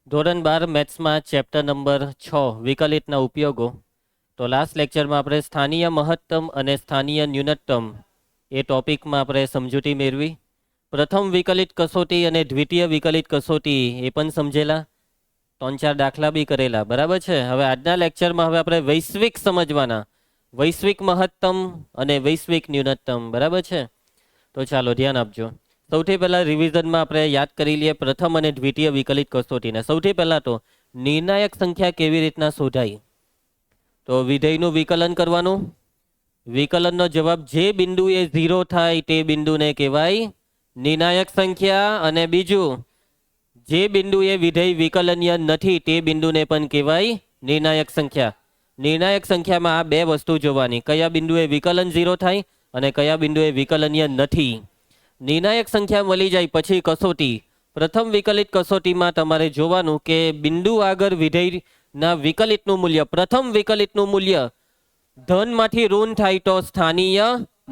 ધોરણ 12 મેથ્સમાં chapter number 6 વિકલિતના ઉપયોગો. તો લાસ્ટ લેક્ચરમાં આપણે સ્થાનીય મહત્તમ અને સ્થાનીય ન્યૂનતમ એ ટોપિકમાં આપણે સમજૂતી મેળવી. પ્રથમ વિકલિત કસોટી અને દ્વિતીય વિકલિત કસોટી એ પણ સમજેલા, 3-4 દાખલા બી કરેલા. બરાબર છે. હવે આજના લેક્ચરમાં હવે આપણે વૈશ્વિક સમજવાના, વૈશ્વિક મહત્તમ અને વૈશ્વિક ન્યૂનતમ. બરાબર છે. તો ચાલો ધ્યાન આપજો. સૌથી પહેલાં રિવિઝનમાં આપણે યાદ કરી લઈએ પ્રથમ અને દ્વિતીય વિકલિત કસોટીને. સૌથી પહેલાં તો નિર્ણાયક સંખ્યા કેવી રીતના શોધાય. તો વિધેયનું વિકલન કરવાનું. વિકલનનો જવાબ જે બિંદુએ 0 થાય તે બિંદુને કહેવાય નિર્ણાયક સંખ્યા, અને બીજું જે બિંદુએ વિધેય વિકલનીય નથી તે બિંદુને પણ કહેવાય નિર્ણાયક સંખ્યા. નિર્ણાયક સંખ્યામાં આ બે વસ્તુ જોવાની, કયા બિંદુએ વિકલન 0 થાય અને કયા બિંદુએ વિકલનીય નથી. નિર્ણાયક સંખ્યા મળી જાય પછી કસોટી. પ્રથમ વિકલિત કસોટીમાં તમારે જોવાનું કે બિંદુ આગળ વિધેયના વિકલિતનું મૂલ્ય, પ્રથમ વિકલિતનું મૂલ્ય ધનમાંથી ઋણ થાય તો સ્થાનીય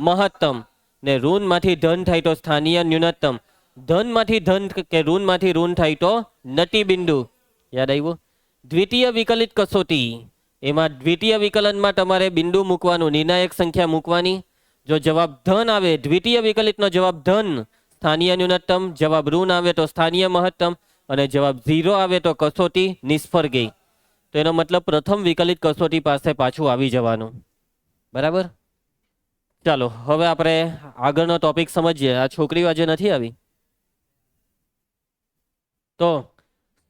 મહત્તમ, ને ઋણમાંથી ધન થાય તો સ્થાનીય ન્યૂનતમ. ધનમાંથી ધન કે ઋણમાંથી ઋણ થાય તો નટી બિંદુ. યાદ આવ્યું? દ્વિતીય વિકલિત કસોટી, એમાં દ્વિતીય વિકલનમાં તમારે બિંદુ મૂકવાનું, નિર્ણાયક સંખ્યા મૂકવાની. જો જવાબ ધન આવે, દ્વિતીય વિકલિતનો જવાબ ધન, સ્થાનીય ન્યૂનતમ. જવાબ ઋણ આવે તો સ્થાનીય મહત્તમ, અને જવાબ 0 આવે તો કસોટી નિષ્ફળ ગઈ. તો એનો મતલબ પ્રથમ વિકલિત કસોટી પાસે પાછું આવી જવાનું. બરાબર. ચાલો હવે આપણે આગળનો ટોપિક સમજીએ. આ છોકરીઓ આજે નથી આવી. તો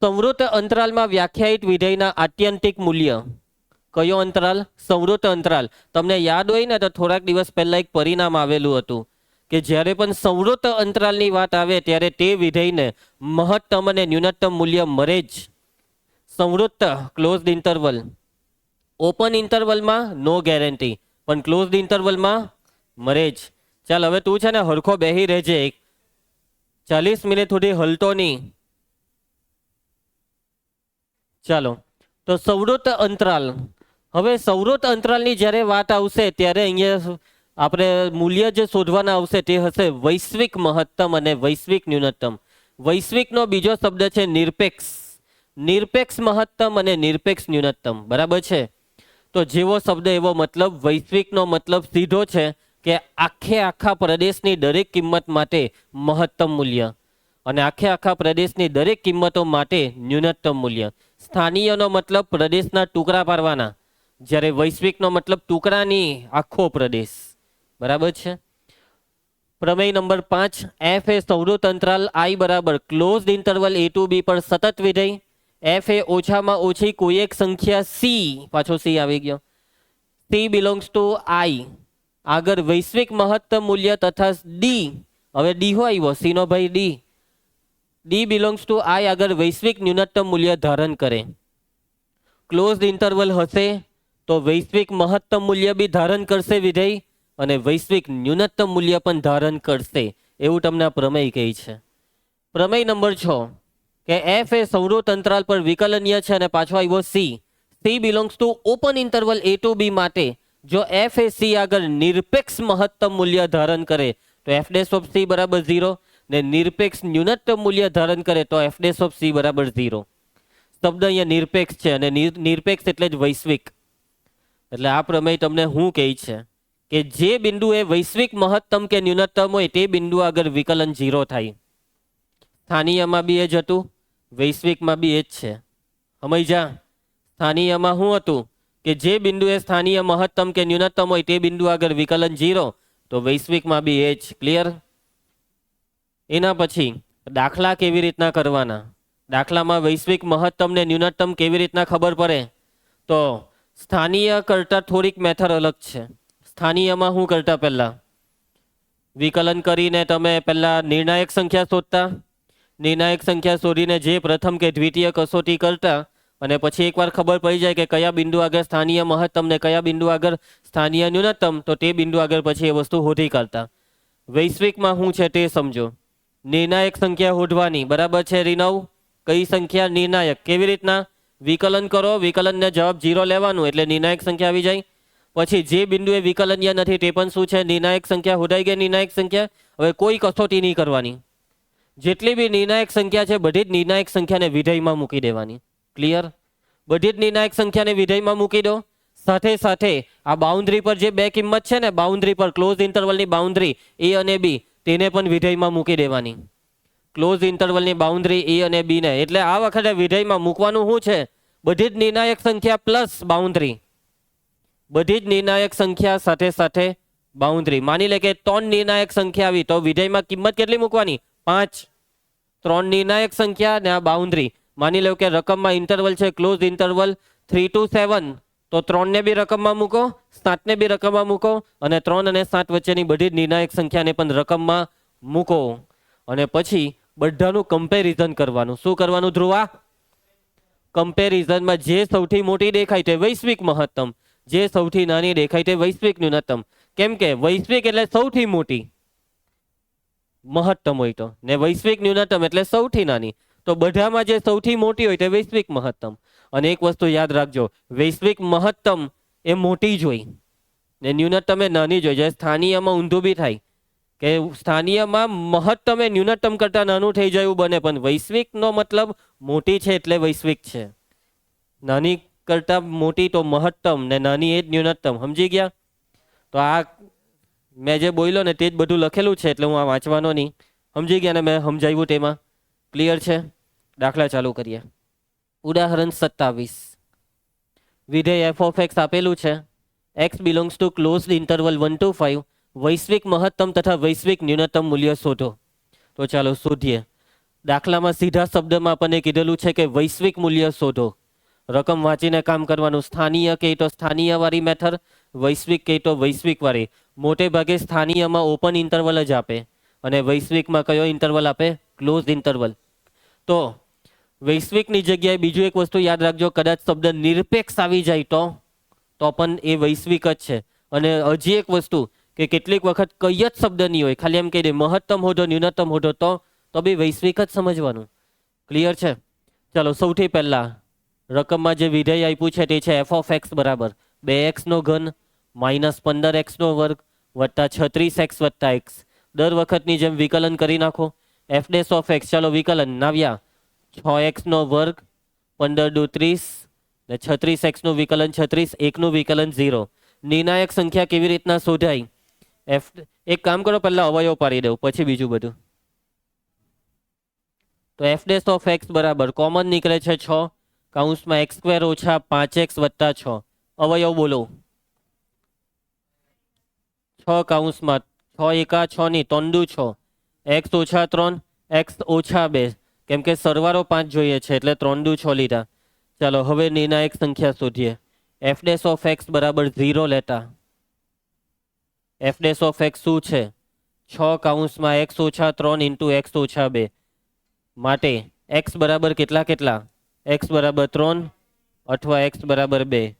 સંવૃત્ત અંતરાલમાં વ્યાખ્યાયિત વિધેયના આત્યંતિક મૂલ્ય. કયો અંતરાલ? સંવૃત્ત અંતરાલ. તમને યાદ હોય ને તો થોડાક દિવસ પહેલા એક પરિણામ આવેલું હતું કે જ્યારે પણ સંવૃત્ત અંતરાલની વાત આવે ત્યારે તે વિધેયને મહત્તમ અને ન્યૂનતમ મૂલ્ય મળે જ. સંવૃત્ત closed interval, open ઇન્ટરવલમાં no guarantee, પણ ક્લોઝડ ઇન્ટરવલમાં મળે જ. ચાલ હવે તું છે ને હરખો બેહી રહેજે, 40 મિનિટ સુધી હલતો નહીં. ચાલો, તો સંવૃત્ત અંતરાલ. હવે સંવૃત્ત અંતરાલની જ્યારે વાત આવશે ત્યારે અહીંયા આપણે મૂલ્ય જે શોધવાના આવશે તે હશે વૈશ્વિક મહત્તમ અને વૈશ્વિક ન્યૂનતમ. વૈશ્વિકનો બીજો શબ્દ છે નિરપેક્ષ. નિરપેક્ષ મહત્તમ અને નિરપેક્ષ ન્યૂનતમ. બરાબર છે. તો જેવો શબ્દ એવો મતલબ. વૈશ્વિકનો મતલબ સીધો છે કે આખા પ્રદેશની દરેક કિંમત માટે મહત્તમ મૂલ્ય, અને આખા પ્રદેશની દરેક કિંમતો માટે ન્યૂનતમ મૂલ્ય. સ્થાનીયનો મતલબ પ્રદેશના ટુકડા પાડવાના, જ્યારે વૈશ્વિકનો મતલબ ટુકડાની આખો પ્રદેશ. બરાબર છે. પ્રમેય નંબર 5. એફ એ સંવૃત્ત અંતરાલ આઈ બરાબર closed interval a to b પર સતત વિધેય. એફ એ ઓછામાં ઓછી કોઈ એક સંખ્યા સી, પાછો સી આવી ગયો, સી બિલોંગ્સ ટુ આઈ, આગળ વૈશ્વિક મહત્તમ મૂલ્ય તથા ડી, હવે ડી હો આવ્યો, સી નો ભાઈ ડી, ડી બિલોંગ્સ ટુ આઈ આગળ વૈશ્વિક ન્યૂનતમ મૂલ્ય ધારણ કરે. ક્લોઝડ ઇન્ટરવલ હશે તો વૈશ્વિક મહત્તમ મૂલ્ય બી ધારણ કરશે વિધેય, અને વૈશ્વિક ન્યૂનતમ મૂલ્ય પણ ધારણ કરશે. એવું તમને આ પ્રમેય કહે છે. પ્રમેય નંબર 6 કે એફ એ સંવૃત્ત અંતરાલ પર વિકલનીય છે, અને પાછો આવ્યો C. C belongs to open interval a to b માટે જો એફ એ સી આગળ નિરપેક્ષ મહત્તમ મૂલ્ય ધારણ કરે તો એફ ડેશ ઓફ સી બરાબર 0, ને નિરપેક્ષ ન્યૂનતમ મૂલ્ય ધારણ કરે તો એફ ડેશ ઓફ સી બરાબર 0. શબ્દ અહીંયા નિરપેક્ષ છે, અને નિરપેક્ષ એટલે જ વૈશ્વિક. એટલે આ પ્રમેય તમને શું કહે છે કે જે બિંદુ એ વૈશ્વિક મહત્તમ કે ન્યૂનતમ હોય તે બિંદુ આગળ વિકલન 0 થાય. સ્થાનીયમાં બી એ જ હતું, વૈશ્વિકમાં બી એ જ છે. સમજ્યા? સ્થાનીયમાં શું હતું કે જે બિંદુએ સ્થાનીય મહત્તમ કે ન્યૂનતમ હોય તે બિંદુ આગળ વિકલન 0, તો વૈશ્વિકમાં બી એ જ. ક્લિયર? એના પછી દાખલા કેવી રીતના કરવાના. દાખલામાં વૈશ્વિક મહત્તમ ને ન્યૂનતમ કેવી રીતના ખબર પડે. તો સ્થાનીય કરતાં થોડીક મેથડ અલગ છે. સ્થાનીયમાં શું કરતા, પહેલા વિકલન કરીને તમે પહેલા નિર્ણાયક સંખ્યા શોધતા, નિર્ણાયક સંખ્યા શોધીને જે પ્રથમ કે દ્વિતીય કસોટી કરતા, અને પછી એકવાર ખબર પડી જાય કે કયા બિંદુ આગળ સ્થાનીય મહત્તમ ને કયા બિંદુ આગળ સ્થાનીય ન્યૂનતમ, તો તે બિંદુ આગળ પછી એ વસ્તુ શોધી કાઢતા. વૈશ્વિકમાં શું છે તે સમજો. નિર્ણાયક સંખ્યા શોધવાની. બરાબર છે રીનવ? કઈ સંખ્યા નિર્ણાયક? કેવી રીતના? વિકલન કરો, વિકલનને જવાબ 0 લેવાનું એટલે નિર્ણાયક સંખ્યા આવી જાય. પછી જે બિંદુએ વિકલનીય નથી તે પણ શું છે? નિર્ણાયક સંખ્યા. શોધાઈ ગઈ નિર્ણાયક સંખ્યા. હવે કોઈ કસોટી નહીં કરવાની. જેટલી બી નિર્ણાયક સંખ્યા છે બધી જ નિર્ણાયક સંખ્યાને વિધેયમાં મૂકી દેવાની. ક્લિયર? બધી જ નિર્ણાયક સંખ્યાને વિધેયમાં મૂકી દો. સાથે સાથે આ બાઉન્ડ્રી પર જે બે કિંમત છે ને, બાઉન્ડ્રી પર ક્લોઝ ઇન્ટરવલની બાઉન્ડ્રી એ અને બી, તેને પણ વિધેયમાં મૂકી દેવાની. ક્લોઝ ઇન્ટરવલની બાઉન્ડ્રી એ અને બી ને, એટલે આ વખતે વિધેયમાં મૂકવાનું શું છે? બધી જ નિર્ણાયક સંખ્યા પ્લસ બાઉન્ડ્રી. બધી જ નિર્ણાયક સંખ્યા સાથે સાથે બાઉન્ડ્રી. માની લે કે 3 નિર્ણાયક સંખ્યા આવી તો વિધેયમાં કિંમત કેટલી મૂકવાની? 5. 3 નિર્ણાયક સંખ્યા ને આ બાઉન્ડ્રી. માની લો કે રકમમાં ઇન્ટરવલ છે ક્લોઝ ઇન્ટરવલ 3 to 7, તો 3 ને બી રકમમાં મૂકો, 7 ને બી રકમમાં મૂકો, અને 3 અને 7 વચ્ચેની બધી જ નિર્ણાયક સંખ્યાને પણ રકમમાં મૂકો. અને પછી બધાનું કમ્પેરિઝન કરવાનું. શું કરવાનું ધ્રુવા? કમ્પેરિઝનમાં જે સૌથી મોટી દેખાય તે વૈશ્વિક મહત્તમ, જે સૌથી નાની દેખાય તે વૈશ્વિક ન્યૂનતમ. કેમ કે વૈશ્વિક એટલે સૌથી મોટી મહત્તમ હોય તો, ને વૈશ્વિક ન્યૂનતમ એટલે સૌથી નાની. તો બધામાં જે સૌથી મોટી હોય તે વૈશ્વિક મહત્તમ. અને એક વસ્તુ યાદ રાખજો, વૈશ્વિક મહત્તમ એ મોટી જ હોય ને ન્યૂનતમ એ નાની જ હોય. જે સ્થાનીયમાં ઊંધું બી થાય કે સ્થાનીયમાં મહત્તમ એ ન્યૂનતમ કરતાં નાનું થઈ જાય એવું બને, પણ વૈશ્વિકનો મતલબ મોટી છે એટલે વૈશ્વિક છે. નાની કરતાં મોટી તો મહત્તમ ને નાની એ જ ન્યૂનતમ. સમજી ગયા? તો આ મેં જે બોલ્યો ને તે જ બધું લખેલું છે, એટલે હું આ વાંચવાનો નહીં. સમજી ગયા ને મેં સમજાવ્યું તેમાં? ક્લિયર છે? દાખલા ચાલુ કરીએ. ઉદાહરણ 27. વિધેય એફ ઓફ એક્સ આપેલું છે. X belongs to closed interval 1 to 5. વૈશ્વિક મહત્તમ તથા વૈશ્વિક ન્યૂનતમ મૂલ્ય શોધો. તો ચાલો શોધીએ. દાખલામાં સીધા શબ્દમાં આપણને કીધેલું છે કે વૈશ્વિક મૂલ્ય શોધો. રકમ વાંચીને કામ કરવાનું. સ્થાનીય કહે તો સ્થાનીય વાળી મેથડ, વૈશ્વિક કહે તો વૈશ્વિક વાળી. મોટે ભાગે સ્થાનીયમાં ઓપન ઇન્ટરવલ જ આપે અને વૈશ્વિકમાં કયો ઇન્ટરવલ આપે? Close interval. તો વૈશ્વિકની જગ્યાએ બીજું એક વસ્તુ યાદ રાખજો, કદાચ શબ્દ નિરપેક્ષ આવી જાય તો પણ એ વૈશ્વિક જ છે. અને હજી એક વસ્તુ કે કેટલીક વખત કઈ જ શબ્દ નહીં હોય, ખાલી એમ કહી દે મહત્તમ હોધો ન્યૂનતમ હોધો, તો બી વૈશ્વિક જ સમજવાનું. ક્લિયર છે? ચાલો સૌથી પહેલા રકમમાં જે વિધેય આપ્યું છે તે છે એફ ઓફ એક્સ બરાબર 2x નો ઘન માઇનસ 15x નો વર્ગ વત્તા 36x વત્તા x. દર વખતની જેમ વિકલન કરી નાખો. એફ ડેશ ઓફ એક્સ, ચાલો વિકલન નાવ્યા 6x નો વર્ગ 15 દુ 30 ને 36x નું વિકલન 36, 1 નું વિકલન 0. નિર્ણાયક સંખ્યા કેવી રીતના શોધાય? એક કામ કરો, પહેલા અવયવ પાડી દઉં પછી બીજું બધું. તો એફ ડેશ ઓફ એક્સ બરાબર કોમન નીકળે છે 6 કૌંસમાં x² ઓછા 5x વત્તા 6. અવયવ બોલો. 6 કૌંસમાં 6 એકા 6 ની 3 દુ 6, x ઓછા 3, x ઓછા 2, કેમ કે સરવાળો 5 જોઈએ છે એટલે 3 દુ 6 લીધા. ચાલો હવે નિર્ણાયક સંખ્યા શોધીએ. એફ ડેશ ઓફ એક્સ બરાબર 0 લેતા એફ ડેશ ઓફ એક્સ શું છે? 6 કૌંસમાં x ઓછા 3 ઇન્ટુ x ઓછા 2. માટે x બરાબર કેટલા કેટલા? x બરાબર 3 અથવા x બરાબર 2.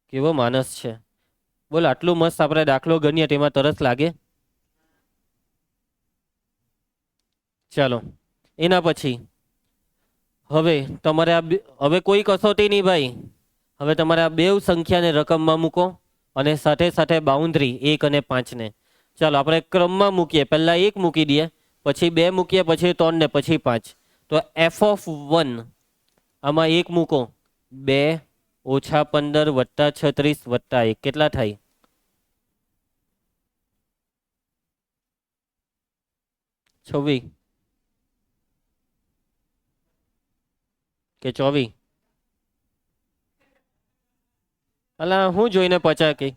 કેવો માનસ છે બોલ! આટલું મસ્ત આપણે દાખલો ગણીએ તેમાં તરસ લાગે. ચાલો એના પછી હવે તમારે હવે કોઈ કસોટી નહીં ભાઈ. હવે તમારે આ બે સંખ્યાને રકમમાં મૂકો અને સાથે સાથે બાઉન્ડ્રી 1 અને 5 ને. ચાલો આપણે ક્રમમાં મૂકીએ. પહેલા 1 મૂકી દઈએ, પછી 2 મૂકીએ, પછી 3 ને પછી 5. તો એફ ઓફ 1 આમાં 1 મૂકો. 2 ઓછા 15 વત્તા 36 વત્તા 1 કેટલા થાય? 26 કે 24? અલા હું જોઈને 50 કઈ?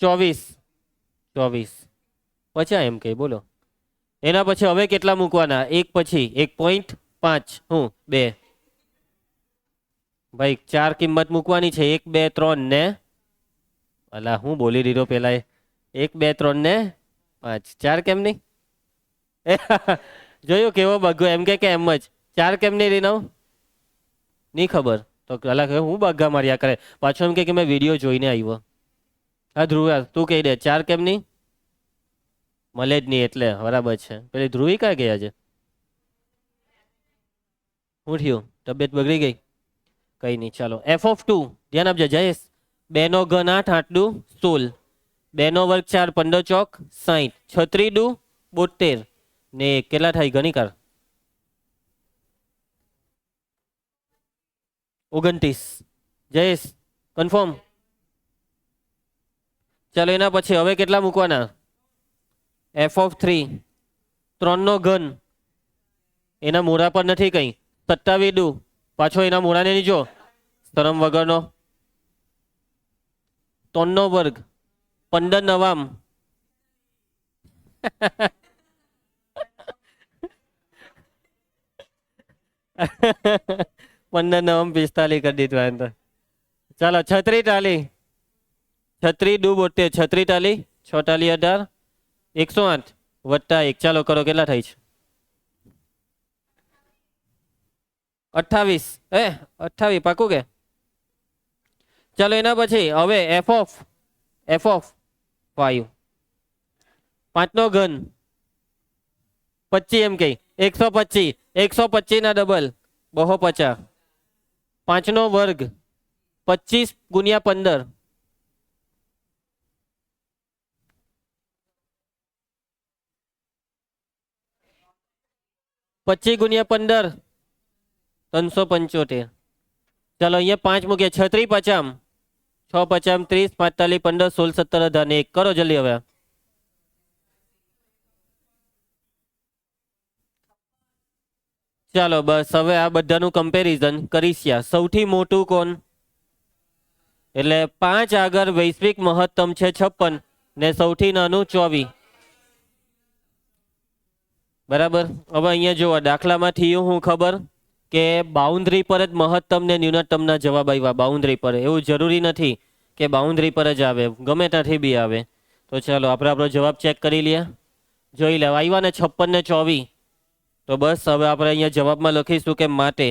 24 50 એમ કઈ બોલો. એના પછી હવે કેટલા મૂકવાના? 1 પછી 1.5 હું 2 ભાઈ 4 કિંમત મૂકવાની છે. 1 2 3 ને અલા હું બોલી દીધો પેલા 1 2 3 ને 5. 4 કેમ નહીં? જોયું કેવો બગ્ગો? એમ કે એમ જ 4 કેમ નહીં રીનો? નહીં ખબર તો અલા હું બગ્ગા માર્યા કરે પાછો. એમ કે મેં વિડીયો જોઈને આવ્યો. હા ધ્રુવ તું કહી દે 4 કેમ નહીં? મળે જ નહીં એટલે બરાબર છે. પેલી ધ્રુવી ક્યાં ગયા છે? શું થયું? તબિયત બગડી ગઈ? કઈ નહીં. ચાલો એફ ઓફ 2 ધ્યાન આપજો જયેશ. 2 નો ઘન 8 8 દુ 16. 2 નો વર્ગ 4, 15 ચોક 60, 36 દુ 72 ને કેટલા થાય ગણિકાર 29. જયેશ કન્ફર્મ. ચાલો એના પછી હવે કેટલા મૂકવાના f(3) 3 નો ઘન એના મૂળા પર નથી કઈ 27 દુ પાછો એના મૂળાને નહીં જો શરમ વગરનો 3 નો વર્ગ 15 નવામ 15 નવમ 45 કરી દીધું અંદર. ચાલો 36 ટાલી 36 દુ 72 36 ટાલી 6 ટાલી 18 108 વત્તા 1. ચાલો કરો કેટલા થાય છે 28. 28 પાકું કે. ચાલો એના પછી હવે f of 5 5 નો ઘન 25 એમ કઈ 125 ના ડબલ 250 5 નો વર્ગ 25 ગુણ્યા 15 25 ગુણ્યા 15 375. ચાલો અહીંયા 5 મૂકીએ 36 50 6 50 30 45 15 16 17 18 1 કરો જલ્દી હવે. ચાલો બસ હવે આ બધાનું કમ્પેરિઝન કરીશું. સૌથી મોટું કોણ એટલે 5 આગળ વૈશ્વિક મહત્તમ છે 56 ને સૌથી નાનું 24. બરાબર. હવે અહીંયા જોવા દાખલામાં થયું હું ખબર કે બાઉન્ડ્રી પર જ મહત્તમ ને ન્યૂનતમના જવાબ આવ્યા. બાઉન્ડ્રી પર એવું જરૂરી નથી કે બાઉન્ડ્રી પર જ આવે, ગમે ત્યાંથી બી આવે. તો ચાલો આપણે આપણો જવાબ ચેક કરી લઈએ. જોઈ લે આવ્યા ને 56 ને 24. તો બસ હવે આપણે અહીંયા જવાબમાં લખીશું કે માટે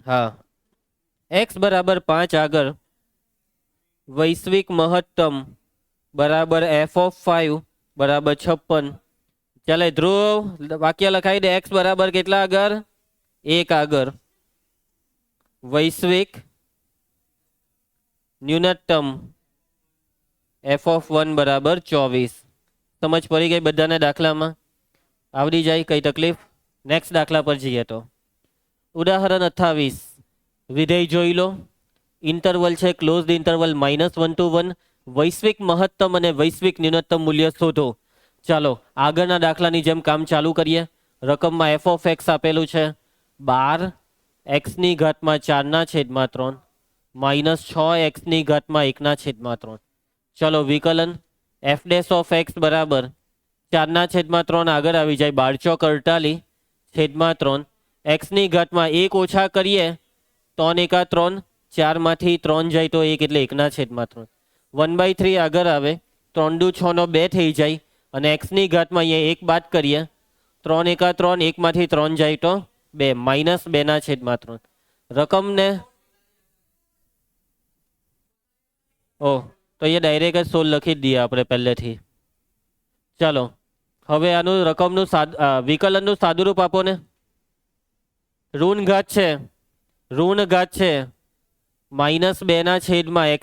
હા x બરાબર 5 આગળ વૈશ્વિક મહત્તમ બરાબર f(5) બરાબર 56. ચાલે ધ્રુવ વાક્ય લખાઈ દે. x બરાબર કેટલા આગળ 1 આગળ વૈશ્વિક ન્યૂનતમ f(1) બરાબર 24. સમજ પડી ગઈ બધાને દાખલામાં આવડી જાય કઈ તકલીફ. નેક્સ્ટ દાખલા પર જઈએ તો ઉદાહરણ 28. વિધેય જોઈ લો. ઇન્ટરવલ છે ક્લોઝડ ઇન્ટરવલ -1 to 1. વૈશ્વિક મહત્તમ અને વૈશ્વિક ન્યૂનતમ મૂલ્ય શોધો. ચાલો આગળના દાખલાની જેમ કામ ચાલુ કરીએ. રકમમાં f(x) આપેલું છે 12 x ની ઘાતમાં 4/3 -6 x ની ઘાતમાં 1/3. ચલો વિકલન f(x) બરાબર 4/3 આગળ આવી જાય 12 ચોક 48/3 x ની ઘાતમાં 1 ઓછા કરીએ 3 એકા 3 4 માંથી 3 જાય તો 1 એટલે 1/3 1/3 આગળ આવે 3 દુ 6 નો 2 થઈ જાય અને x ની ઘાતમાં અહીંયા 1 બાદ કરીએ 3 એકા 3 1 માંથી 3 જાય તો 2 -2/3 રકમને તો એ ડાયરેક્ટ જ 16 લખી જ દઈએ આપણે પહેલેથી. ચાલો હવે આનું રકમનું વિકલનનું સાદુરૂપ આપો ને. ઋણ ઘાત છે -2/x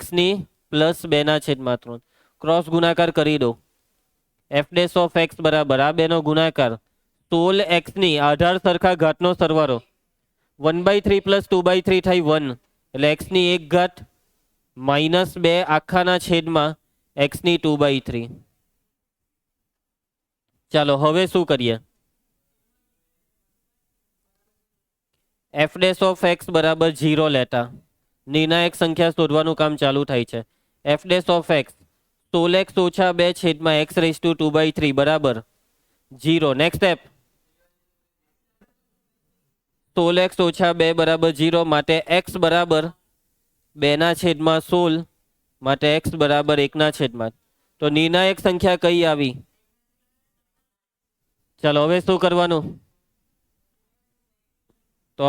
+2/3 ક્રોસ ગુણાકાર કરી દો. f(x) બરાબર આ બેનો ગુણાકાર 16x આધાર સરખા ઘાતનો સરવાળો 1/3 + 2/3 થાય 1 એટલે x1 ઘાત -2 આખાના છેદમાં x2/3. ચાલો હવે શું કરીએ. f(x) બરાબર 0 લેતા નિર્ણાયક સંખ્યા શોધવાનું કામ ચાલુ થાય છે. f(x) 16x - 2 x2/3 બરાબર 0. નેક્સ્ટ સ્ટેપ 16x - 2 બરાબર 0 માટે x બરાબર 2/16 માટે x બરાબર 1/. તો નિર્ણાયક સંખ્યા કઈ આવી. ચાલો હવે શું કરવાનું. તો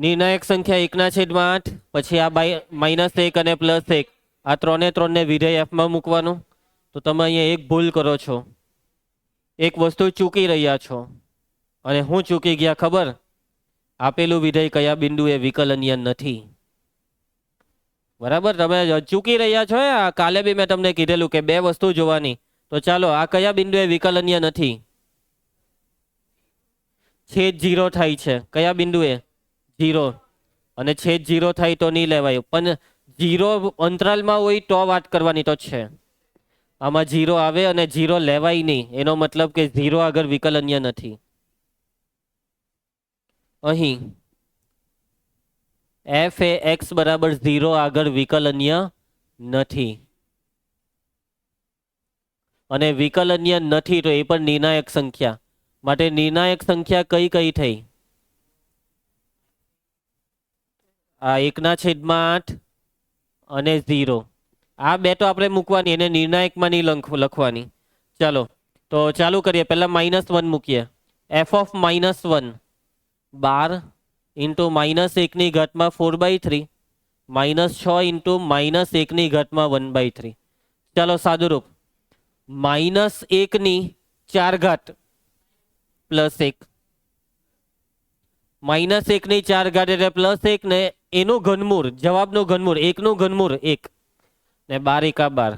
નિર્ણાયક સંખ્યા 1/8 પછી આ -1 અને +1 આ 3 ને વિધેય f માં મૂકવાનું. તો તમે અહીંયા એક ભૂલ કરો છો, એક વસ્તુ ચૂકી રહ્યા છો. અને હું ચૂકી ગયા ખબર. આપેલું વિધેય કયા બિંદુએ વિકલનીય નથી. બરાબર, તમે ચૂકી રહ્યા છો. આ કાલે બી મેં તમને કીધેલું કે બે વસ્તુ જોવાની. તો ચાલો, આ કયા બિંદુએ વિકલનીય નથી? છેદ 0 થાય છે. કયા બિંદુએ? 0. અને છેદ 0 થાય તો નહીં લેવાય, પણ 0 અંતરાલમાં હોય તો વાત કરવાની તો છે. આમાં 0 આવે અને 0 લેવાય નહીં, એનો મતલબ કે 0 આગળ વિકલનીય નથી. અહીં f એ x બરાબર 0 આગળ વિકલનીય નથી, અને વિકલનીય નથી તો એ પણ નિર્ણાયક સંખ્યા. માટે નિર્ણાયક સંખ્યા કઈ કઈ થઈ? આ 1/8 અને 0. આ બે તો આપણે મૂકવાની, એને નિર્ણાયકમાં નહીં લખવાની. ચાલો તો ચાલુ કરીએ. પહેલા -1 મૂકીએ. f of -1 12 into -1 4/3 -6 into -1 1/3. ચાલો સાદુરૂપ. -1 4 ઘાત પ્લસ 1. -1 4 ઘાત એટલે +1 ને એનું ઘનમૂળ, જવાબનું ઘનમૂળ, 1 નું ઘનમૂળ 1 ને 12 એકા 12.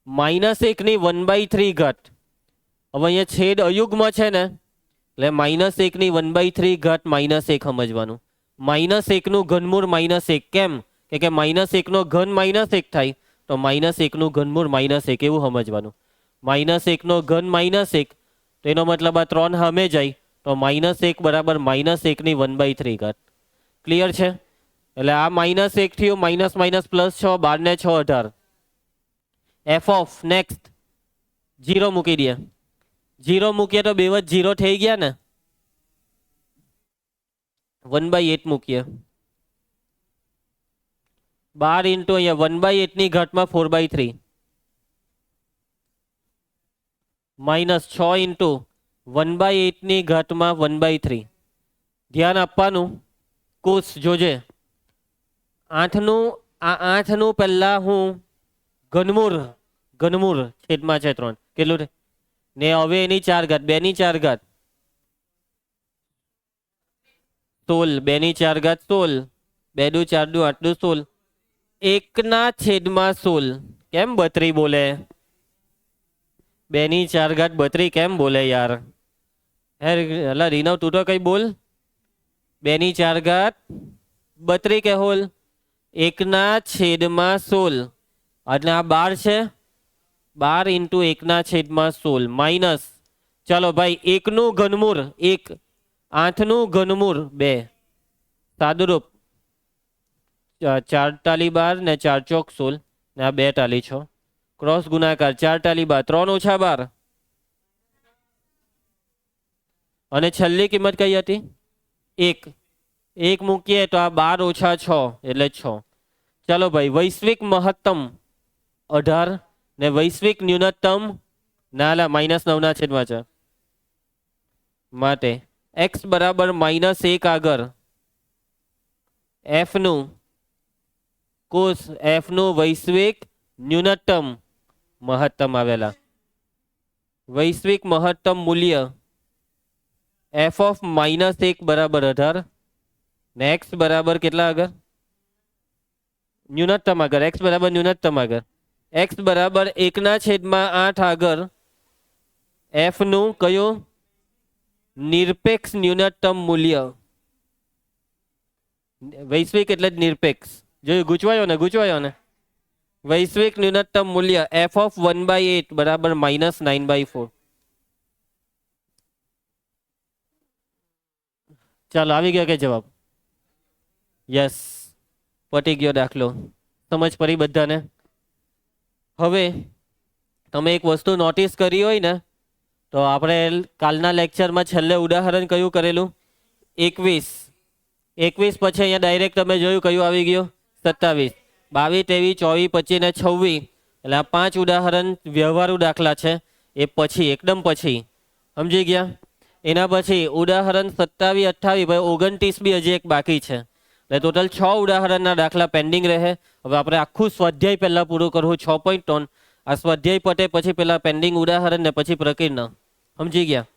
-1 1/3 ઘાત. હવે અહીંયા છેદ અયુગ્મ છે ને, એટલે -1 1/3 ઘાત -1 સમજવાનું. -1 નું ઘનમૂળ -1. કેમ? કે -1 નો ઘન -1 થાય, તો -1 નું ઘનમૂળ -1 એવું સમજવાનું. -1 નો ઘન -1, તો એનો મતલબ આ 3 સામે જાય, તો -1 બરાબર -1 1/3 ઘાત. ક્લિયર છે? એટલે આ -1 થયું, માઇનસ માઇનસ પ્લસ 6, 12 ને 6 18. f ઓફ નેક્સ્ટ 0 મૂકી દે. 0 મૂકીએ તો બે જ 0 થઈ ગયા ને. 1/8 મૂકીએ. 12 ઇન્ટુ અહીંયા 1/8 4/3 -6 ઇન્ટુ 1/8 1/3. ધ્યાન આપવાનું. કોષ જોજે. 8 નું પહેલા હું ઘનમૂળ છેદમાં છે 3. કેટલું છે? ને હવે એની 4 ઘાત, 2 ની 4 ઘાત 16, 2 ની 4 ઘાત 16, 2 દુ 4 દુ 8 દુ 16, 1/16. કેમ 32 બોલે? 2 ની 4 ઘાત 32 કેમ બોલે યાર? હે રીનવ, તું તો કઈ બોલ. 2 ની 4 ઘાત 32 કે હોલ? 1/16. એટલે આ 12 છે. 12 ઇન્ટુ 1/16 માઇનસ. ચાલો ભાઈ, 1 નું ઘનમૂળ 1, 8 નું ઘનમૂળ 2. સાદુરૂપ. 4 ટાલી 12 ને 4 ચોક 16 ને આ 2 ટાલી 6. ક્રોસ ગુણાકાર 4 ટાલી 12, 3 ઓછા 12. અને છેલ્લી કિંમત કઈ હતી? 1. 1 મૂકીએ તો આ 12 ઓછા 6 એટલે 6. ચાલો ભાઈ, વૈશ્વિક મહત્તમ 18 ને વૈશ્વિક ન્યૂનતમ નાલા -9 માટે x બરાબર -1 આગળ f નું કોષ, f નું વૈશ્વિક ન્યૂનતમ મહત્તમ આવેલા. વૈશ્વિક મહત્તમ મૂલ્ય f ઓફ -1 બરાબર 18 ને x બરાબર કેટલા આગળ? ન્યૂનતમ આગળ. x બરાબર ન્યૂનતમ આગળ. x બરાબર 1/8 આગળ f નું કયું? નિરપેક્ષ ન્યૂનતમ મૂલ્ય. વૈશ્વિક એટલે જ નિરપેક્ષ. જોયું? ગૂંચવાયો ને. વૈશ્વિક ન્યૂનતમ મૂલ્ય f ઓફ 1/8 બરાબર -9/4. ચાલો, આવી ગયો કે જવાબ? યસ, પટી ગયો દાખલો. સમજ પડી બધાને? હવે તમે એક વસ્તુ નોટિસ કરી હોય ને, તો આપણે કાલના લેક્ચરમાં છેલ્લે ઉદાહરણ કયું કરેલું? 21 પછી અહીંયા ડાયરેક્ટ તમે જોયું કયું આવી ગયું? 27, 22, 23, 24, 25 ને 26. એટલે આ 5 ઉદાહરણ વ્યવહારુ દાખલા છે. એ પછી એકદમ પછી સમજી ગયા. એના પછી ઉદાહરણ 27, 28, ભાઈ 29 બી હજી એક બાકી છે. એટલે ટોટલ 6 ઉદાહરણના દાખલા પેન્ડિંગ રહે. હવે આપણે આખું સ્વાધ્યાય પહેલા પૂરું કરવું. 6.3 આ સ્વાધ્યાય પટે પછી પેલા પેન્ડિંગ ઉદાહરણ ને પછી પ્રકીર્ણ. સમજી ગયા?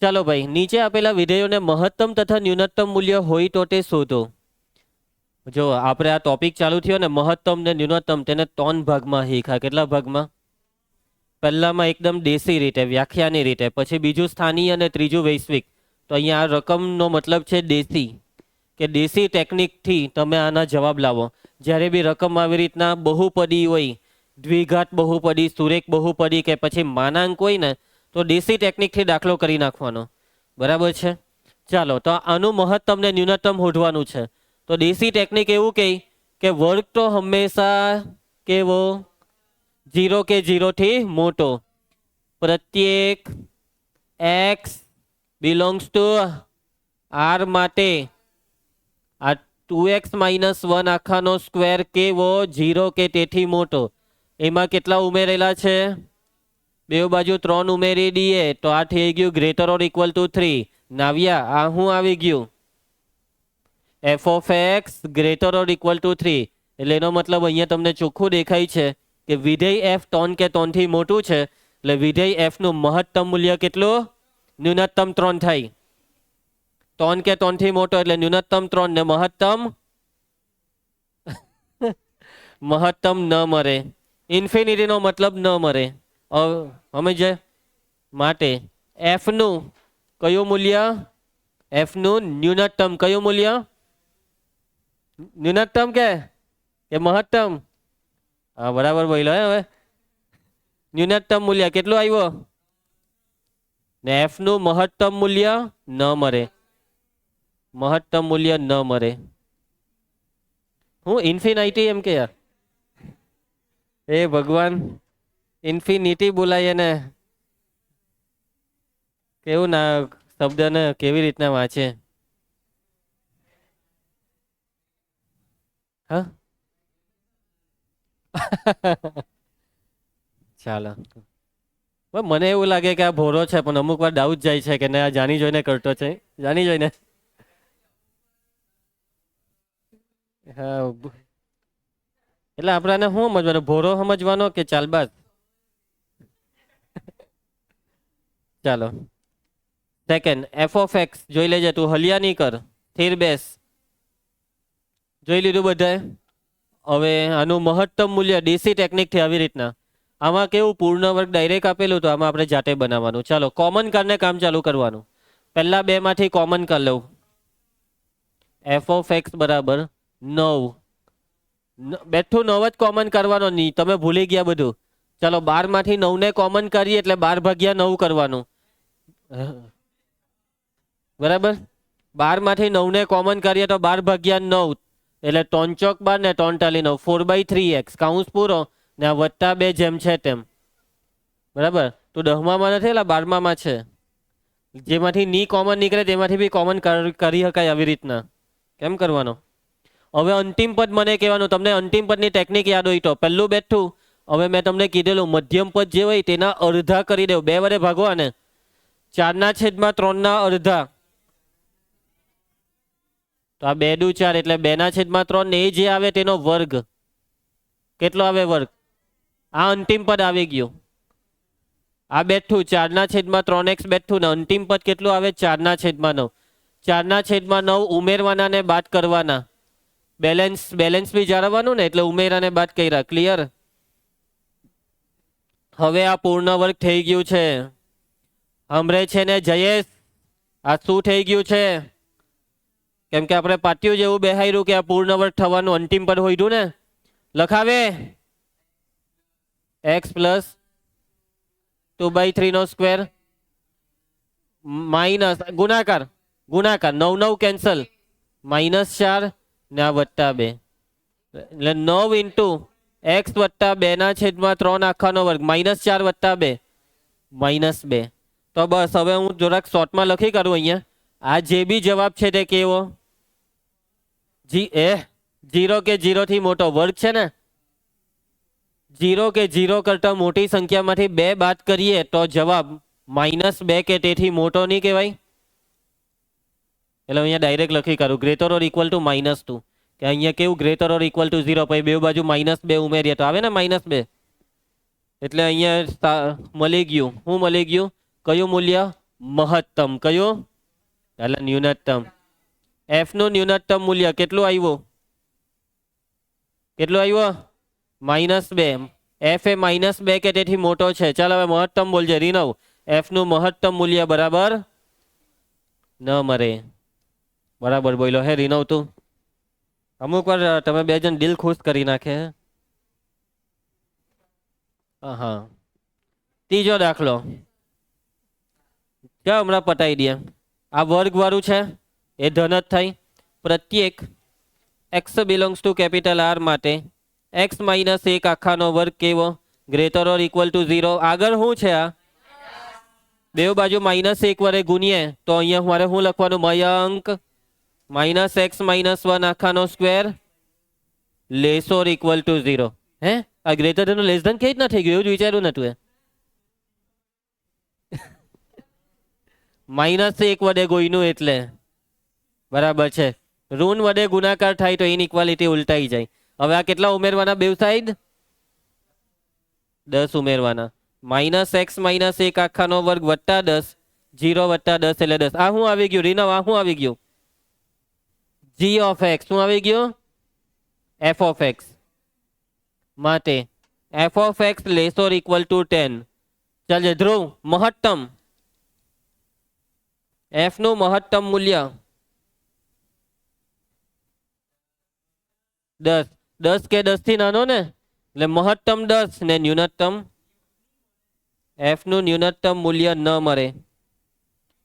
ચાલો ભાઈ, નીચે આપેલા વિધેયોને મહત્તમ તથા ન્યૂનતમ મૂલ્ય હોય તો તે શોધો. જો આપણે આ ટોપિક ચાલુ થયો ને મહત્તમ ને ન્યૂનતમ, તેને 3 ભાગમાં શીખા. કેટલા ભાગમાં? પહેલામાં એકદમ દેશી રીતે, વ્યાખ્યાની રીતે, પછી બીજું સ્થાનીય અને ત્રીજું વૈશ્વિક. તો અહીંયા આ રકમનો મતલબ છે દેશી, કે દેશી ટેકનિકથી તમે આના જવાબ લાવો. જ્યારે બી રકમ આવી રીતના બહુપદી હોય, દ્વિઘાત બહુપદી, સુરેખ બહુપદી કે પછી માનાંક હોય ને, તો દેશી ટેકનિકથી દાખલો કરી નાખવાનો. બરાબર છે? ચાલો, તો આનું મહત્તમ ને ન્યૂનતમ શોધવાનું છે. તો દેશી ટેકનિક એવું કહે કે વર્ગ તો હંમેશા કેવો? 0 કે 0 થી મોટો. પ્રત્યેક x બિલોંગ્સ ટુ r માટે આ 2x - 1 આખાનો સ્ક્વેર કેવો? 0 કે તેથી મોટો. એમાં કેટલા ઉમેરેલા છે? બે બાજુ 3 ઉમેરી દઈએ તો આ થઈ ગયું ગ્રેટર ઓર ઇક્વલ ટુ 3. નાવ્યા, આ શું આવી ગયું? f of x greater or equal two 3. એટલે એનો મતલબ અહીંયા તમને ચોખ્ખું દેખાય છે કે વિધેય f 3 કે 3 થી મોટું છે. એટલે વિધેય f નું મહત્તમ મૂલ્ય કેટલું? ન્યૂનતમ 3 થાય. 3 કે 3 થી મોટો એટલે ન્યૂનતમ 3 ને મહત્તમ મહત્તમ ન મળે. ઇન્ફિનિટી નો મતલબ ન મળે. સમજે? માટે f નું કયું મૂલ્ય? f નું ન્યૂનતમ કયું મૂલ્ય? ન્યૂનતમ કે મહત્તમ? હા, બરાબર બોલો. હવે ન્યૂનતમ મૂલ્ય કેટલું આવ્યું? ને f નું મહત્તમ મૂલ્ય ન મળે. મહત્તમ મૂલ્ય ન મળે. હું ઇન્ફિનિટી એમ કે યાર, એ ભગવાન, ઇન્ફિનિટી બોલાય ને કેવું ના શબ્દને કેવી રીતના વાંચે? હા ચાલો, મને એવું લાગે કે આ ભોરો છે, પણ અમુક વાર ડાઉટ જાય છે કે આ જાણી જોઈને કરતો છે. જાણી જોઈને. હા, એટલે આપણાને શું સમજવાનો? ભોરો સમજવાનો કે ચાલબાજ? ચાલો, સેકન્ડ f ઓફ x જોઈ લેજે. તું હલિયા નહીં કર, સ્થિર બેસ. જોઈ લીધું બધાએ? હવે આનું મહત્તમ મૂલ્ય દેશી ટેકનિકથી આવી રીતના. આમાં કેવું પૂર્ણ વર્ગ ડાયરેક્ટ આપેલું, તો આમાં આપણે જાતે બનાવવાનું. ચાલો, કોમન કરીને કામ ચાલુ કરવાનું. પહેલા બે માંથી કોમન કરી લઉં. f ઓફ x બરાબર 9. બેઠું 9 જ કોમન કરવાનો. નહીં, તમે ભૂલી ગયા બધું. ચાલો, 12 માંથી 9 ને કોમન કરીએ એટલે 12 ભાગ્યા 9 કરવાનું. બરાબર? 12 માંથી 9 ને કોમન કરીએ તો 12 ભાગ્યા 9 એટલે 3 ચોક 12 ને 3 ટાલી 9, 4/3x કાઉન્સ પૂરો ને આ વત્તા 2 જેમ છે તેમ. બરાબર? તો 10માં નથી, એટલે 12માં છે. જેમાંથી ની કોમન નીકળે તેમાંથી બી કોમન કરી શકાય આવી રીતના. કેમ કરવાનો? હવે અંતિમ પદ મને કહેવાનું. તમને અંતિમ પદની ટેકનિક યાદ હોય તો પહેલું બેઠું. હવે મેં તમને કીધેલું મધ્યમ પદ જે હોય તેના અડધા કરી દેવું. 2 વડે ભાગવાને. 4/3 અડધા. તો આ 2 દુ 4 એટલે 2/3 ને એ જે આવે તેનો વર્ગ. કેટલો આવે વર્ગ? આ અંતિમ પદ આવી ગયું. આ બેઠું 4/3x બેઠું ને અંતિમ પદ કેટલું આવે? 4/9. 4/9 ઉમેરવાના ને બાદ કરવાના. બેલેન્સ બી જાળવવાનું ને, એટલે ઉમેરાને બાદ કર્યા. ક્લિયર? હવે આ પૂર્ણ વર્ગ થઈ ગયું છે. હમરે છે ને જયેશ, આ શું થઈ ગયું છે? કેમ કે આપણે પાટિયું જેવું બેહાર્યું કે આ પૂર્ણ વર્ગ થવાનું અંતિમ પદ હોઈતું ને. લખાવે x પ્લસ 2/3 નો સ્ક્વેર માઇનસ ગુણાકાર. 9 કેન્સલ, -4 ને આ +2. એટલે 9 ઇન્ટુ x + 2/3 આખાનો વર્ગ, -4 + 2 -2. તો બસ હવે હું જરાક શોર્ટમાં લખી કાઢું અહીંયા. આ જે બી જવાબ છે તે કેવો? 0 કે 0 થી મોટો વર્ગ છે ને. 0 કે 0 કરતા મોટી સંખ્યામાંથી 2 બાદ કરીએ તો જવાબ -2 કે તેથી મોટો નહીં કહેવાય. એટલે અહીંયા ડાયરેક્ટ લખી કાઢું ગ્રેટર ઓર ઇક્વલ ટુ -2. કે અહીંયા કેવું ગ્રેટર ઓર ઇક્વલ ટુ 0, પછી બે બાજુ -2 ઉમેરીએ તો આવે ને -2. એટલે અહીંયા મળી ગયું. શું મળી ગયું? કયું મૂલ્ય? મહત્તમ. કયું? એટલે ન્યૂનતમ. f નું ન્યૂનતમ મૂલ્ય કેટલું આવ્યું? કેટલો આવ્યો? -2. એફ એ -2 કે તેથી મોટો છે. ચાલ હવે મહત્તમ બોલજે રીનવ. એફ નું મહત્તમ મૂલ્ય બરાબર ન મળે. બરાબર બોલ્યો હે રીનવ તું. અમુક વાર તમે બે જણ દિલ ખુશ કરી નાખે. હા, ત્રીજો દાખલો ક્યાં હમણાં પટાઈ દે. આ વર્ગ વાળું છે એ ધન જ થાય. પ્રત્યેક x belongs to capital R માટે x - 1 આખાનો વર્ગ કેવો? Greater or equal to 0. આગળ શું છે? આ બે બાજુ -1 વડે ગુણીએ તો અહીંયા મારે શું લખવાનું? મયંક -x - 1 આખાનો square less or equal to 0. હે આ ગ્રેટર ધન લેસ ધન કેવી રીતના થઈ ગયું? એવું જ વિચાર્યું નતું. -1 વડે ગુણ્યું એટલે બરાબર છે. ઋણ વડે ગુણાકાર થાય તો ઇનઇક્વાલિટી ઉલટાઈ જાય. હવે આ કેટલા ઉમેરવાના? બે સાઈડ 10 ઉમેરવાના. -x - 1 આખાનો વર્ગ વત્તા 10. 0 વત્તા 10 એટલે 10. આ શું આવી ગયું રીનવ? આ શું આવી ગયું? g of x. શું આવી ગયું? f of x. માટે f of x less or equal to 10. ચાલજે ધ્રુવ. મહત્તમ f નું મહત્તમ મૂલ્ય 10. 10 કે 10 થી નાનો ને એટલે મહત્તમ 10 ને ન્યૂનતમ f નું ન્યૂનતમ મૂલ્ય ન મળે.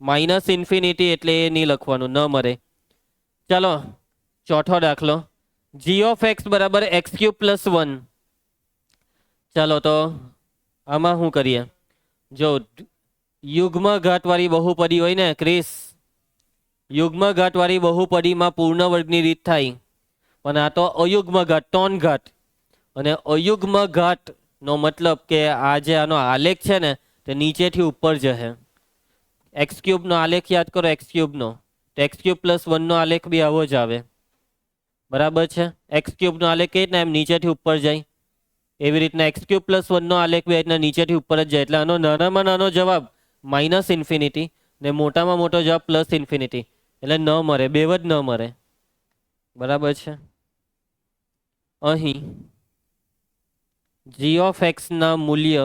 -∞ એટલે એ નહીં લખવાનું, ન મળે. ચાલો ચોથો દાખલો. g ઓફ x બરાબર x³ + 1. ચાલો તો આમાં શું કરીએ? જો યુગ્મ ઘાતવાળી બહુપદી હોય ને ક્રિસ, યુગ્મ ઘાતવાળી બહુપદીમાં પૂર્ણ વર્ગની રીત થાય. પણ આ તો અયુગ્મ ઘાત, 3 ઘાત. અને અયુગ્મ ઘાત નો મતલબ કે આ જે આનો આલેખ છે ને તે નીચેથી ઉપર જશે. x³ નો આલેખ યાદ કરો, x³ નો. તો x³ + 1 નો આલેખ બી આવો જ આવે. બરાબર છે. x³ નો આલેખ કઈ રીતના એમ નીચેથી ઉપર જાય, એવી રીતના x³ + 1 નો આલેખ બી રીતના નીચેથી ઉપર જ જાય. એટલે આનો નાનામાં નાનો જવાબ -∞ ને મોટામાં મોટો જવાબ +∞. એટલે ન મળે, બે જ ન મળે. બરાબર છે. અહીં g ઓફ x ના મૂલ્ય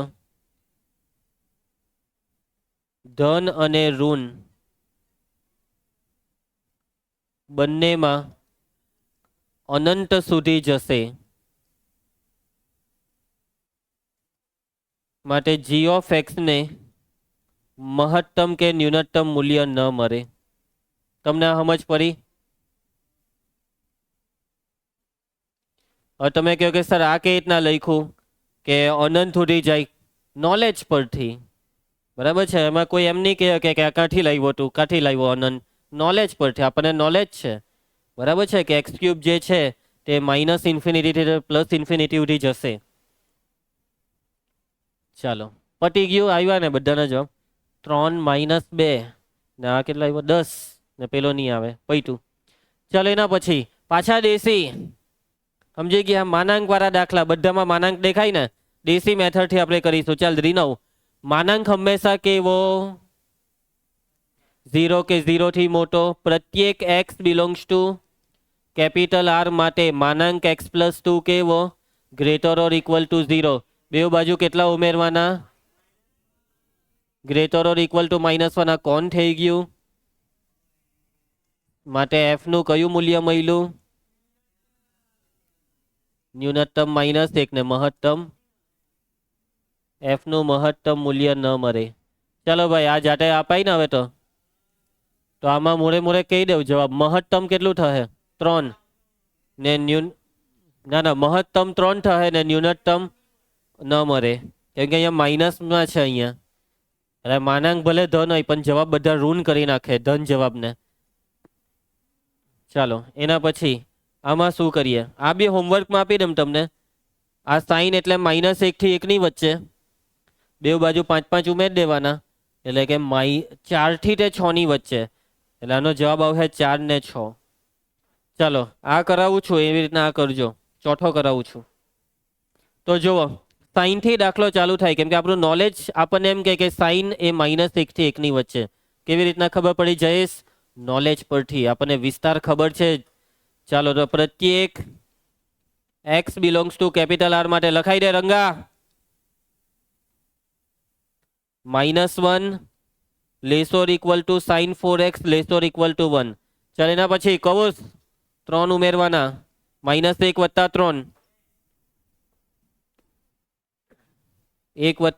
ધન અને ઋણ બંનેમાં અનંત સુધી જશે. માટે g ઓફ x ને મહત્તમ કે ન્યૂનતમ મૂલ્ય ન મળે. તમને આ સમજ પડી? હવે તમે કહો કે સર આ કઈ રીતના લખ્યું કે અનંત સુધી જાય? નોલેજ પરથી. બરાબર છે. એમાં કોઈ એમ નહીં કહે કે ક્યાંથી લાવ્યો તું, ક્યાંથી લાવ્યો અનંત? નોલેજ પરથી. આપણને નોલેજ છે. બરાબર છે કે x³ જે છે તે -∞ થી +∞ સુધી જશે. ચાલો પટી ગયું. આવ્યા ને બધાના જવાબ? 3 - 2 ને આ કેટલા આવ્યો? 10 ને પેલો નહીં આવે, પૈતું. ચાલો એના પછી પાછા દેશી. સમજી ગયા? માનાંક વાળા દાખલા બધામાં માનાંક દેખાય ને, દેશી મેથડ થી આપણે કરીશું. ચાલ રીનવ, માનાંક હંમેશા કેવો? 0 કે 0 થી મોટો. પ્રત્યેક x belongs to capital R માટે માનાંક x + 2 કેવો? Greater or equal to 0. બે બાજુ કેટલા ઉમેરવાના? Greater or equal to -1. આ કોણ થઈ ગયું? માટે f નું કયું મૂલ્ય મળ્યું? ન્યૂનતમ -1 ને મહત્તમ f નું મહત્તમ મૂલ્ય ન મળે. ચાલો ભાઈ આ જાતે અપાય ને હવે તો આમાં મોડે મોડે કહી દેવું જવાબ. મહત્તમ કેટલું થશે? 3 ને ના મહત્તમ 3 થશે ને ન્યૂનતમ ન મળે કેમ કે અહીંયા માઇનસમાં છે. અહીંયા એટલે માનાંક ભલે ધન હોય પણ જવાબ બધા ઋણ કરી નાખે ધન જવાબને. ચાલો એના પછી આમાં શું કરીએ? આ બી હોમવર્કમાં આપી દઉં તમને. આ સાઈન એટલે -1 થી 1 ની વચ્ચે બે બાજુ 5 5 ઉમેર દેવાના. એટલે કે 4 થી તે 6 ની વચ્ચે. એટલે આનો જવાબ આવશે 4 ને 6. ચાલો આ કરાવું છું એવી રીતના આ કરજો. ચોથો કરાવું છું. તો જુઓ સાઈન થી દાખલો ચાલુ થાય કેમ કે આપણું નોલેજ આપણને એમ કે સાઈન એ -1 થી 1 ની વચ્ચે. કેવી રીતના ખબર પડી જયેશ? નોલેજ પરથી આપણને વિસ્તાર ખબર છે. ચાલો તો પ્રત્યેક x belongs to capital R માટે લખાઈ દે રંગા. -1 less or equal to sin 4x less or equal to 1. ચાલ એના પછી કૌંસ 3 ઉમેરવાના. -1 + 3 1 +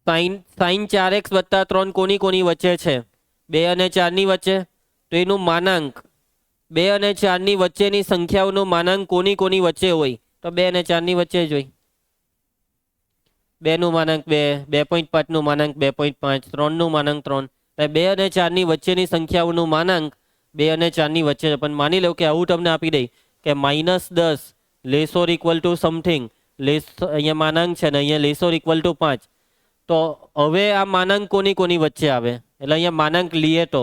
3 sin 4x + 3 કોની કોની વચ્ચે છે? 2 અને 4 ની વચ્ચે. તો એનું માનાંક 2 અને 4 ની વચ્ચેની સંખ્યાઓનું માનાંક કોની કોની વચ્ચે હોય? તો 2 અને 4 ની વચ્ચે જ હોય. 2 નું માનાંક 2, 2.5 નું માનાંક 2.5, 3 નું માનાંક 3. 2 અને 4 ની વચ્ચેની સંખ્યાઓનું માનાંક 2 અને 4 ની વચ્ચે છે. પણ માની લો કે આવું તમને આપી દઈ કે -10 less or equal to something, less અહીંયા માનાંક છે ને અહીંયા લેસ ઓર ઇક્વલ ટુ 5. તો હવે આ માનાંક કોની કોની વચ્ચે આવે? એટલે અહીંયા માનાંક લઈએ તો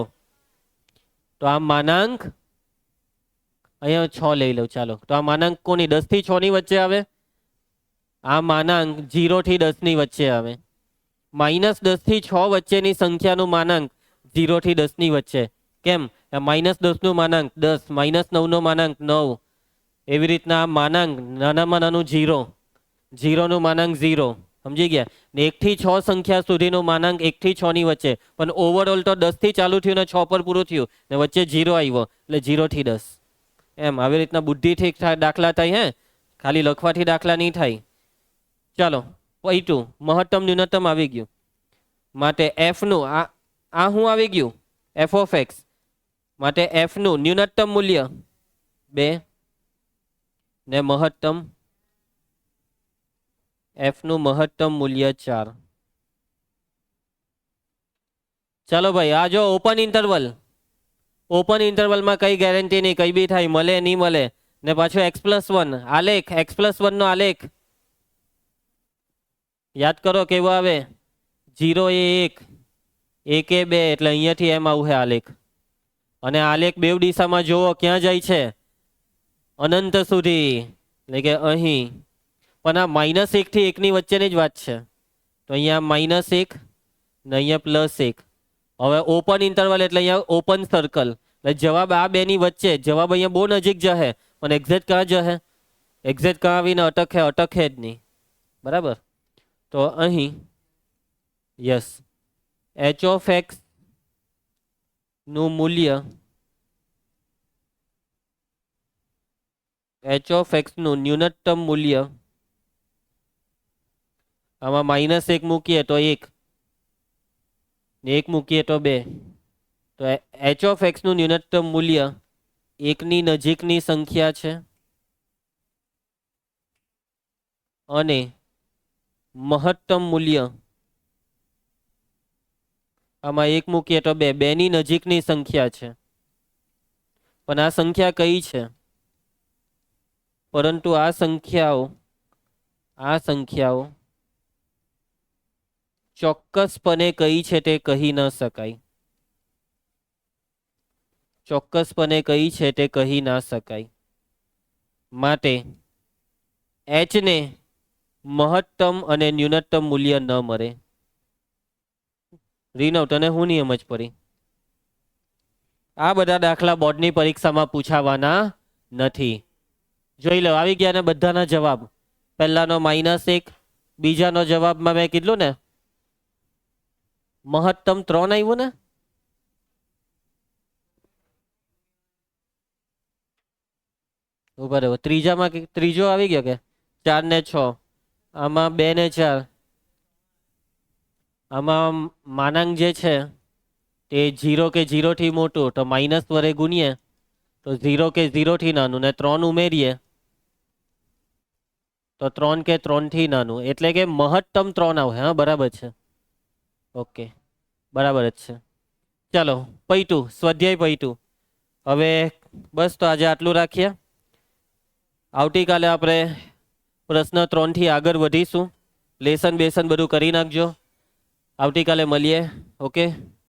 આ માનાંક અહીંયા 6 લઈ લઉં. ચાલો, તો આ માનાંક કોની 10 થી 6 ની વચ્ચે આવે? આ માનાંક 0 થી 10 ની વચ્ચે આવે. -10 થી 6 વચ્ચેની સંખ્યાનું માનાંક 0 થી 10 ની વચ્ચે. કેમ? -10 નું માનાંક 10, -9 નો માનાંક 9. એવી રીતના આ માનાંક નાનામાં નાનું 0, 0 નું માનાંક 0. સમજી ગયા? ને 1 થી 6 સંખ્યા સુધીનું માનાંક 1 થી 6 ની વચ્ચે. પણ ઓવરઓલ તો 10 થી ચાલુ થયું ને 6 પર પૂરું થયું ને વચ્ચે 0 આવ્યો એટલે 0 થી 10. એમ આવી રીતના બુદ્ધિથી દાખલા થાય. હે, ખાલી લખવાથી દાખલા નહીં થાય. ચાલો, પૈટું મહત્તમ ન્યૂનતમ આવી ગયું. માટે f નું આ શું આવી ગયું? f of x. માટે f નું ન્યૂનતમ મૂલ્ય 2 ને મહત્તમ f નું મહત્તમ મૂલ્ય 4. ચાલો ભાઈ, આ જો ઓપન ઇન્ટરવલ. ઓપન ઇન્ટરવલમાં કઈ ગેરંટી નહીં, કઈ બી થાય, મળે નહીં મળે. ને પાછું x+1 આલેખ, x+1 નો આલેખ યાદ કરો કેવો આવે? 0 એ 1, 1 એ 2, એટલે અહીંયાથી એમ આવું છે આલેખ. અને આલેખ બેવ દિશામાં જોવો ક્યાં જાય છે? અનંત સુધી, એટલે કે અહીં. પણ આ -1 થી 1 ની વચ્ચેની જ વાત છે. તો અહીંયા -1 ને અહીંયા +1. હવે ઓપન ઇન્ટરવલ એટલે અહીંયા ઓપન સર્કલ. એટલે જવાબ આ બે ની વચ્ચે. જવાબ અહીંયા બહુ નજીક જશે પણ એક્ઝેક્ટ ક્યાં જશે? એક્ઝેક્ટ ક્યાં આવીને અટકે જ નહીં. બરાબર? તો અહીં યસ, h ઓફ x નું મૂલ્ય, h ઓફ x નું ન્યૂનતમ મૂલ્ય, આમાં -1 મૂકીએ તો 1, 1 મૂકીએ તો 2. તો h ઓફ x નું ન્યૂનતમ મૂલ્ય 1 ની નજીકની સંખ્યા છે અને મહત્તમ મૂલ્ય, આમાં 1 મૂકીએ તો 2, 2 ની નજીકની સંખ્યા છે. પણ આ સંખ્યા કઈ છે? પરંતુ આ સંખ્યાઓ ચોક્કસપણે કઈ છે તે કહી ન શકાય. ચોક્કસપણે કઈ છે તે કહી ના શકાય. માટે h ને મહત્તમ અને ન્યૂનતમ મૂલ્ય ન મળે. રીનવ, તને હું નિયમ જ પડી? આ બધા દાખલા બોર્ડની પરીક્ષામાં પૂછાવાના નથી. જોઈ લો, આવી ગયા ને બધાના જવાબ. પહેલાનો -1, બીજાનો જવાબમાં મેં કીધું ને મહત્તમ 3 આવ્યું ને. ઉભા રહો, ત્રીજામાં ત્રીજો આવી ગયો કે 4 ને 6. આમાં 2 ને 4. આમાં માનાંક જે છે તે 0 કે 0 થી મોટું, તો માઇનસ વડે ગુણીએ તો 0 કે 0 થી નાનું, ને 3 ઉમેરીએ તો 3 કે 3 થી નાનું. એટલે કે મહત્તમ 3 આવે. હા, બરાબર છે. ઓકે, બરાબર જ છે. ચાલો, પૈટું સ્વાધ્યાય પૈટું. હવે બસ, તો આજે આટલું રાખીએ. આવતીકાલે આપણે પ્રશ્ન 3 થી આગળ વધીશું. લેસન બેસન બધું કરી નાખજો. આવતીકાલે મળીએ. ઓકે.